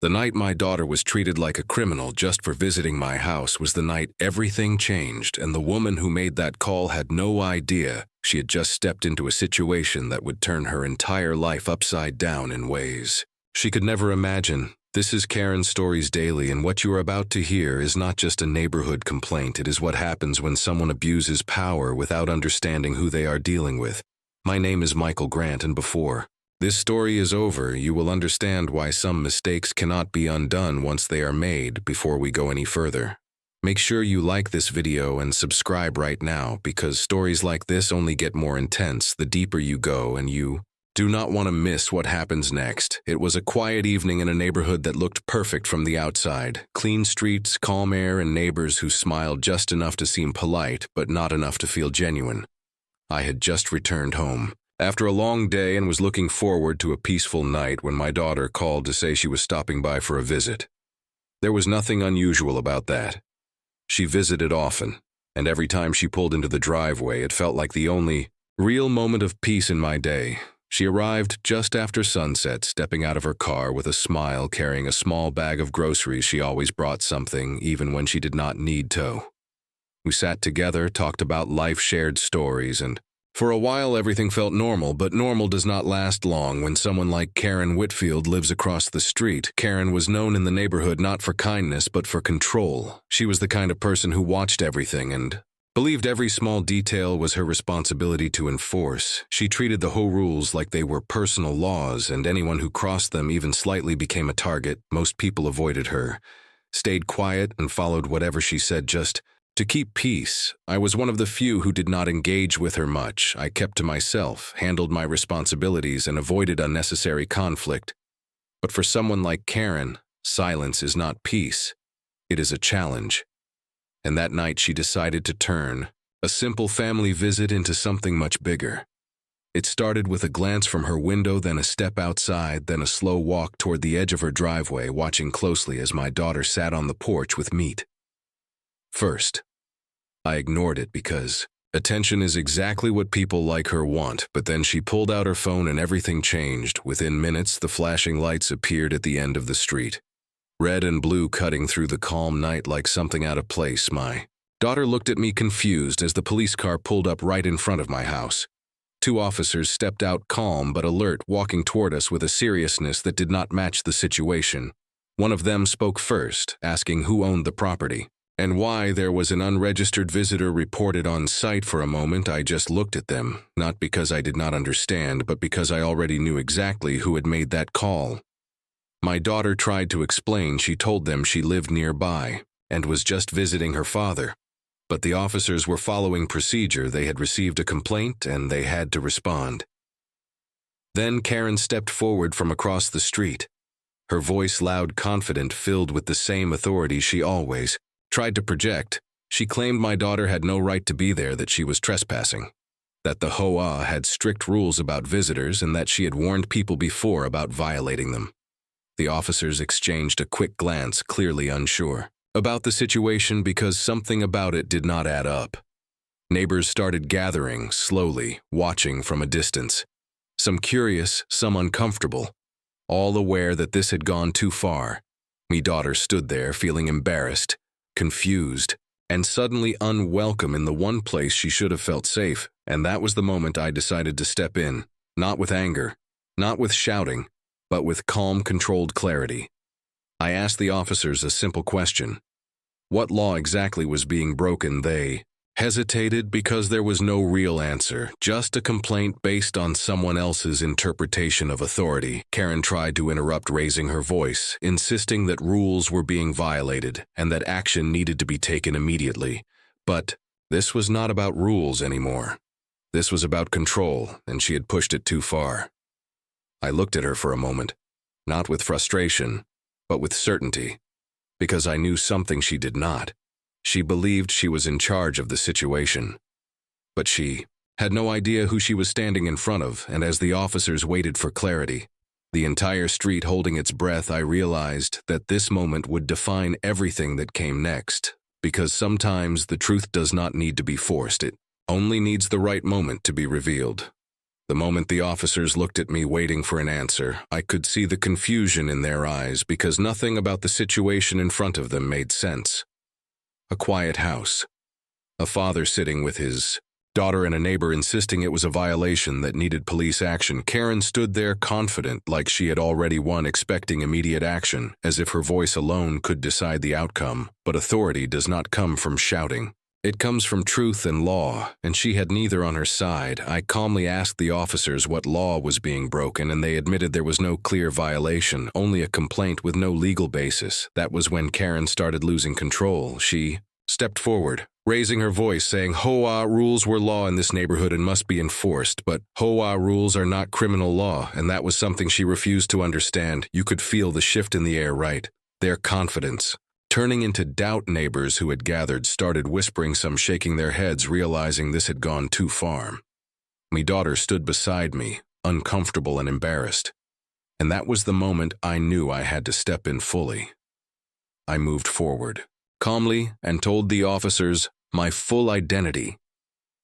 The night my daughter was treated like a criminal just for visiting my house was the night everything changed, and the woman who made that call had no idea she had just stepped into a situation that would turn her entire life upside down in ways she could never imagine. This is Karen's Stories Daily, and what you are about to hear is not just a neighborhood complaint. It is what happens when someone abuses power without understanding who they are dealing with. My name is Michael Grant, and before this story is over, you will understand why some mistakes cannot be undone once they are made. Before we go any further, make sure you like this video and subscribe right now, because stories like this only get more intense the deeper you go, and you do not want to miss what happens next. It was a quiet evening in a neighborhood that looked perfect from the outside. Clean streets, calm air, and neighbors who smiled just enough to seem polite, but not enough to feel genuine. I had just returned home after a long day and was looking forward to a peaceful night when my daughter called to say she was stopping by for a visit. There was nothing unusual about that. She visited often, and every time she pulled into the driveway, it felt like the only real moment of peace in my day. She arrived just after sunset, stepping out of her car with a smile, carrying a small bag of groceries. She always brought something, even when she did not need to. We sat together, talked about life, shared stories, and for a while everything felt normal, but normal does not last long when someone like Karen Whitfield lives across the street. Karen was known in the neighborhood not for kindness, but for control. She was the kind of person who watched everything and believed every small detail was her responsibility to enforce. She treated the HOA rules like they were personal laws, and anyone who crossed them even slightly became a target. Most people avoided her, stayed quiet, and followed whatever she said just to keep peace. I was one of the few who did not engage with her much. I kept to myself, handled my responsibilities, and avoided unnecessary conflict. But for someone like Karen, silence is not peace. It is a challenge. And that night she decided to turn a simple family visit into something much bigger. It started with a glance from her window, then a step outside, then a slow walk toward the edge of her driveway, watching closely as my daughter sat on the porch with meat. First, I ignored it because attention is exactly what people like her want, but then she pulled out her phone and everything changed. Within minutes, the flashing lights appeared at the end of the street, red and blue cutting through the calm night like something out of place. My daughter looked at me confused as the police car pulled up right in front of my house. Two officers stepped out, calm but alert, walking toward us with a seriousness that did not match the situation. One of them spoke first, asking who owned the property and why there was an unregistered visitor reported on site. For a moment, I just looked at them, not because I did not understand, but because I already knew exactly who had made that call. My daughter tried to explain. She told them she lived nearby and was just visiting her father. But the officers were following procedure. They had received a complaint and they had to respond. Then Karen stepped forward from across the street, her voice loud, confident, filled with the same authority she always tried to project. She claimed my daughter had no right to be there, that she was trespassing, that the HOA had strict rules about visitors, and that she had warned people before about violating them. The officers exchanged a quick glance, clearly unsure about the situation because something about it did not add up. Neighbors started gathering, slowly, watching from a distance. Some curious, some uncomfortable, all aware that this had gone too far. My daughter stood there, feeling embarrassed, confused, and suddenly unwelcome in the one place she should have felt safe. And that was the moment I decided to step in, not with anger, not with shouting, but with calm, controlled clarity. I asked the officers a simple question. What law exactly was being broken? They hesitated because there was no real answer, just a complaint based on someone else's interpretation of authority. Karen tried to interrupt, raising her voice, insisting that rules were being violated and that action needed to be taken immediately. But this was not about rules anymore. This was about control, and she had pushed it too far. I looked at her for a moment, not with frustration, but with certainty, because I knew something she did not. She believed she was in charge of the situation, but she had no idea who she was standing in front of. And as the officers waited for clarity, the entire street holding its breath, I realized that this moment would define everything that came next, because sometimes the truth does not need to be forced. It only needs the right moment to be revealed. The moment the officers looked at me waiting for an answer, I could see the confusion in their eyes because nothing about the situation in front of them made sense. A quiet house. A father sitting with his daughter and a neighbor insisting it was a violation that needed police action. Karen stood there confident, like she had already won, expecting immediate action, as if her voice alone could decide the outcome. But authority does not come from shouting. It comes from truth and law, and she had neither on her side. I calmly asked the officers what law was being broken, and they admitted there was no clear violation, only a complaint with no legal basis. That was when Karen started losing control. She stepped forward, raising her voice, saying HOA rules were law in this neighborhood and must be enforced, but HOA rules are not criminal law, and that was something she refused to understand. You could feel the shift in the air, right? Their confidence turning into doubt. Neighbors who had gathered started whispering, some shaking their heads, realizing this had gone too far. My daughter stood beside me, uncomfortable and embarrassed. And that was the moment I knew I had to step in fully. I moved forward, calmly, and told the officers my full identity.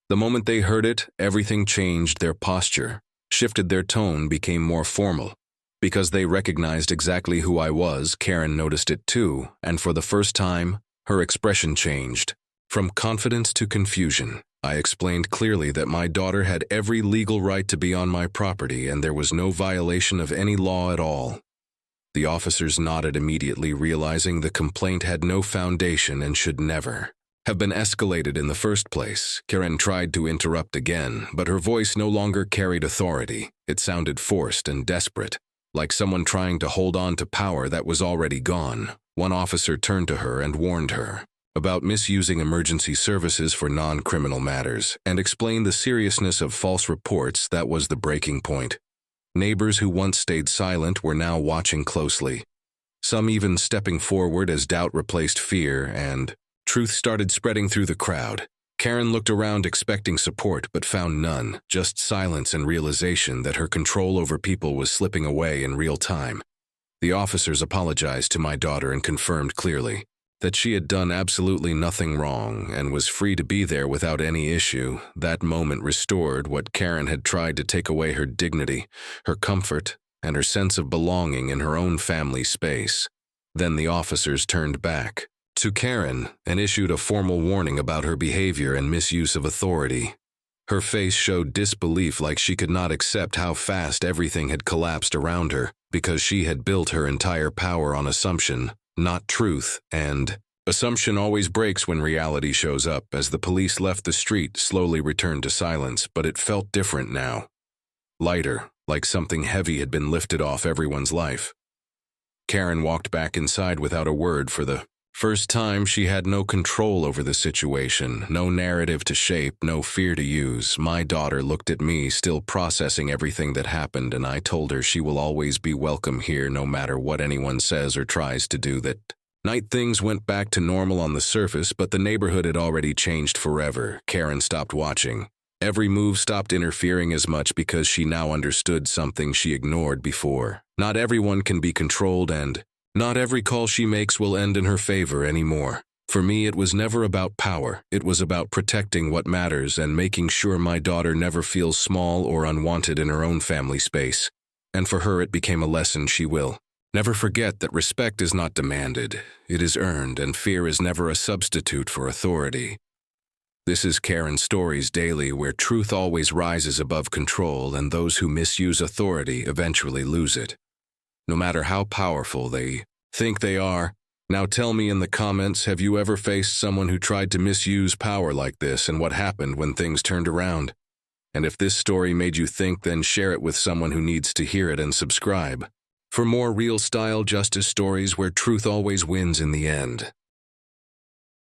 The moment they heard it, everything changed. Their posture shifted, their tone became more formal. Because they recognized exactly who I was, Karen noticed it too, and for the first time, her expression changed. From confidence to confusion, I explained clearly that my daughter had every legal right to be on my property and there was no violation of any law at all. The officers nodded immediately, realizing the complaint had no foundation and should never have been escalated in the first place. Karen tried to interrupt again, but her voice no longer carried authority. It sounded forced and desperate, like someone trying to hold on to power that was already gone. One officer turned to her and warned her about misusing emergency services for non-criminal matters and explained the seriousness of false reports. That was the breaking point. Neighbors who once stayed silent were now watching closely, some even stepping forward as doubt replaced fear, and truth started spreading through the crowd. Karen looked around expecting support but found none, just silence and realization that her control over people was slipping away in real time. The officers apologized to my daughter and confirmed clearly that she had done absolutely nothing wrong and was free to be there without any issue. That moment restored what Karen had tried to take away: her dignity, her comfort, and her sense of belonging in her own family space. Then the officers turned back to Karen and issued a formal warning about her behavior and misuse of authority. Her face showed disbelief, like she could not accept how fast everything had collapsed around her, because she had built her entire power on assumption, not truth, and assumption always breaks when reality shows up. As the police left, the street slowly returned to silence, but it felt different now. Lighter, like something heavy had been lifted off everyone's life. Karen walked back inside without a word. For the first time, she had no control over the situation, no narrative to shape, no fear to use. My daughter looked at me, still processing everything that happened, and I told her she will always be welcome here no matter what anyone says or tries to do. That night things went back to normal on the surface, but the neighborhood had already changed forever. Karen stopped watching. Every move stopped interfering, as much because she now understood something she ignored before. Not everyone can be controlled, and not every call she makes will end in her favor anymore. For me, it was never about power. It was about protecting what matters and making sure my daughter never feels small or unwanted in her own family space. And for her, it became a lesson she will never forget: that respect is not demanded, it is earned, and fear is never a substitute for authority. This is Karen Stories Daily, where truth always rises above control, and those who misuse authority eventually lose it, no matter how powerful they think they are. Now tell me in the comments, have you ever faced someone who tried to misuse power like this, and what happened when things turned around? And if this story made you think, then share it with someone who needs to hear it, and subscribe for more real-style justice stories where truth always wins in the end.